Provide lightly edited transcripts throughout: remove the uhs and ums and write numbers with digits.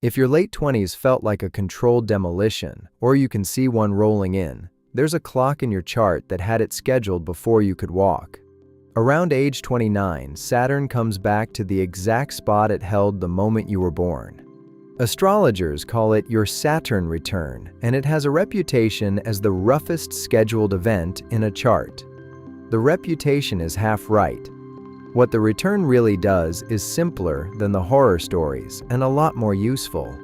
If your late 20s felt like a controlled demolition, or you can see one rolling in, there's a clock in your chart that had it scheduled before you could walk. Around age 29, Saturn comes back to the exact spot it held the moment you were born. Astrologers call it your Saturn return, and it has a reputation as the roughest scheduled event in a chart. The reputation is half right. What the return really does is simpler than the horror stories and a lot more useful.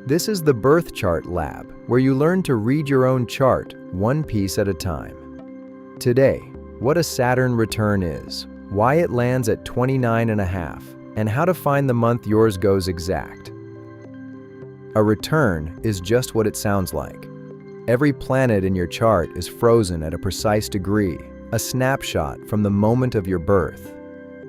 This is the Birth Chart Lab, where you learn to read your own chart, one piece at a time. Today, what a Saturn return is, why it lands at 29.5, and how to find the month yours goes exact. A return is just what it sounds like. Every planet in your chart is frozen at a precise degree, a snapshot from the moment of your birth.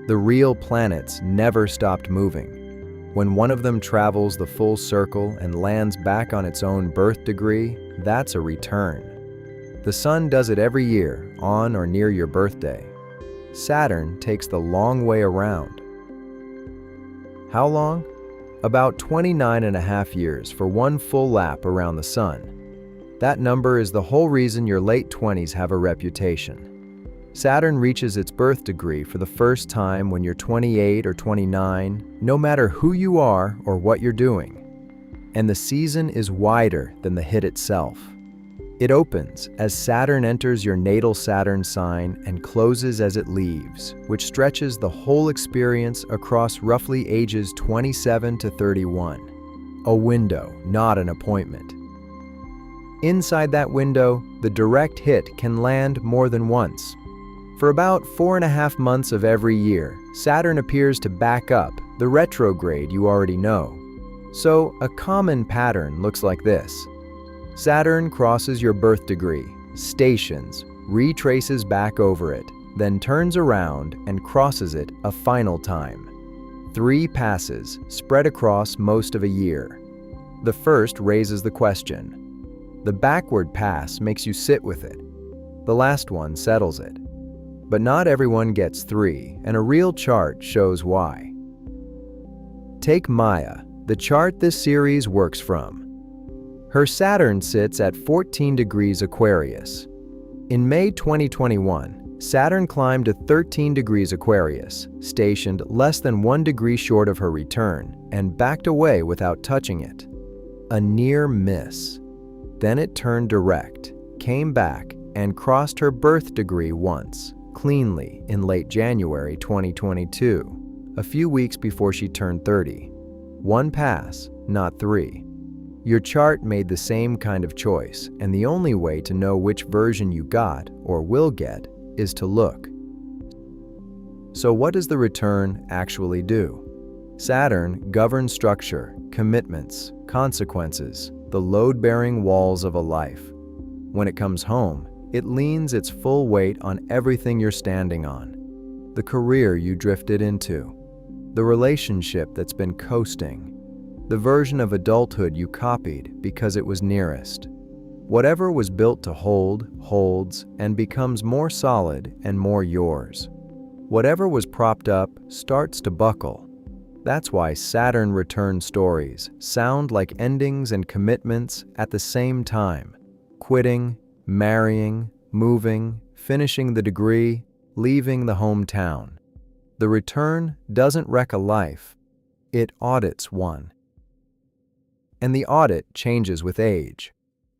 The real planets never stopped moving. When one of them travels the full circle and lands back on its own birth degree, that's a return. The Sun does it every year, on or near your birthday. Saturn takes the long way around. How long? About 29.5 years for one full lap around the Sun. That number is the whole reason your late 20s have a reputation. Saturn reaches its birth degree for the first time when you're 28 or 29, no matter who you are or what you're doing. And the season is wider than the hit itself. It opens as Saturn enters your natal Saturn sign and closes as it leaves, which stretches the whole experience across roughly ages 27 to 31. A window, not an appointment. Inside that window, the direct hit can land more than once. For about 4.5 months of every year, Saturn appears to back up, the retrograde you already know. So, a common pattern looks like this. Saturn crosses your birth degree, stations, retraces back over it, then turns around and crosses it a final time. 3 passes, spread across most of a year. The first raises the question. The backward pass makes you sit with it. The last one settles it. But not everyone gets 3, and a real chart shows why. Take Maya, the chart this series works from. Her Saturn sits at 14 degrees Aquarius. In May 2021, Saturn climbed to 13 degrees Aquarius, stationed less than 1 degree short of her return, and backed away without touching it. A near miss. Then it turned direct, came back, and crossed her birth degree once, cleanly in late January 2022, a few weeks before she turned 30. 1 pass, not 3. Your chart made the same kind of choice, and the only way to know which version you got, or will get, is to look. So what does the return actually do? Saturn governs structure, commitments, consequences, the load-bearing walls of a life. When it comes home, it leans its full weight on everything you're standing on. The career you drifted into, the relationship that's been coasting, the version of adulthood you copied because it was nearest. Whatever was built to hold, holds, and becomes more solid and more yours. Whatever was propped up starts to buckle. That's why Saturn return stories sound like endings and commitments at the same time. Quitting, marrying, moving, finishing the degree, leaving the hometown. The return doesn't wreck a life, it audits one. And the audit changes with age.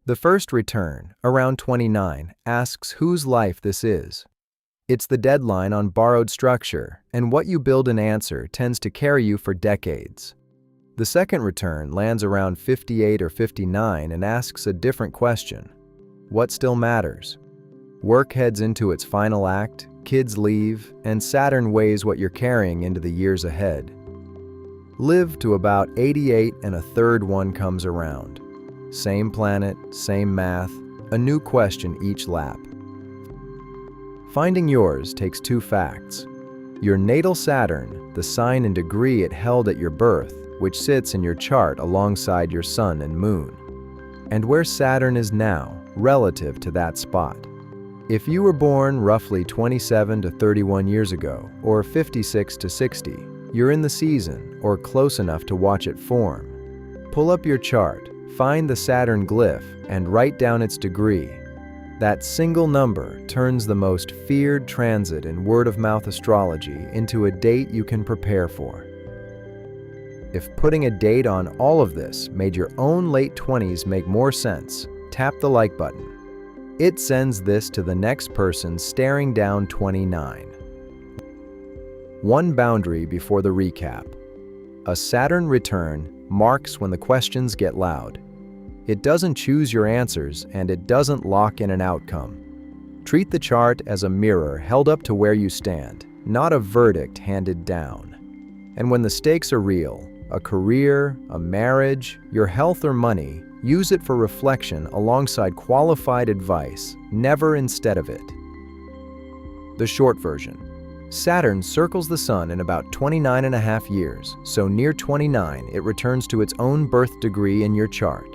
The first return, around 29, asks whose life this is. It's the deadline on borrowed structure, and what you build and answer tends to carry you for decades. The second return lands around 58 or 59 and asks a different question. What still matters? Work heads into its final act, kids leave, and Saturn weighs what you're carrying into the years ahead. Live to about 88 and a third one comes around. Same planet, same math, a new question each lap. Finding yours takes 2 facts. Your natal Saturn, the sign and degree it held at your birth, which sits in your chart alongside your Sun and Moon. And where Saturn is now, relative to that spot. If you were born roughly 27 to 31 years ago, or 56 to 60, you're in the season, or close enough to watch it form. Pull up your chart, find the Saturn glyph, and write down its degree. That single number turns the most feared transit in word-of-mouth astrology into a date you can prepare for. If putting a date on all of this made your own late 20s make more sense, tap the like button. It sends this to the next person staring down 29. One boundary before the recap. A Saturn return marks when the questions get loud. It doesn't choose your answers, and it doesn't lock in an outcome. Treat the chart as a mirror held up to where you stand, not a verdict handed down. And when the stakes are real, a career, a marriage, your health or money, use it for reflection alongside qualified advice, never instead of it. The short version. Saturn circles the Sun in about 29.5 years, so near 29 it returns to its own birth degree in your chart.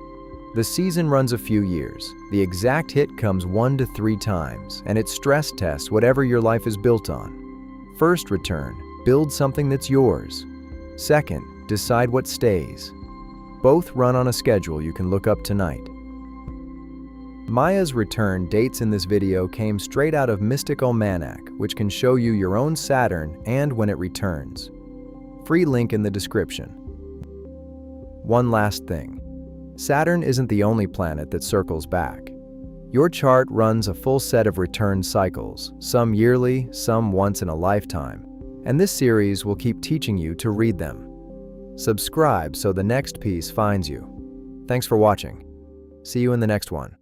The season runs a few years. The exact hit comes 1 to 3 times, and it stress tests whatever your life is built on. First return, build something that's yours. Second, decide what stays. Both run on a schedule you can look up tonight. Maya's return dates in this video came straight out of Mystic Almanac, which can show you your own Saturn and when it returns. Free link in the description. One last thing. Saturn isn't the only planet that circles back. Your chart runs a full set of return cycles, some yearly, some once in a lifetime, and this series will keep teaching you to read them. Subscribe so the next piece finds you. Thanks for watching. See you in the next one.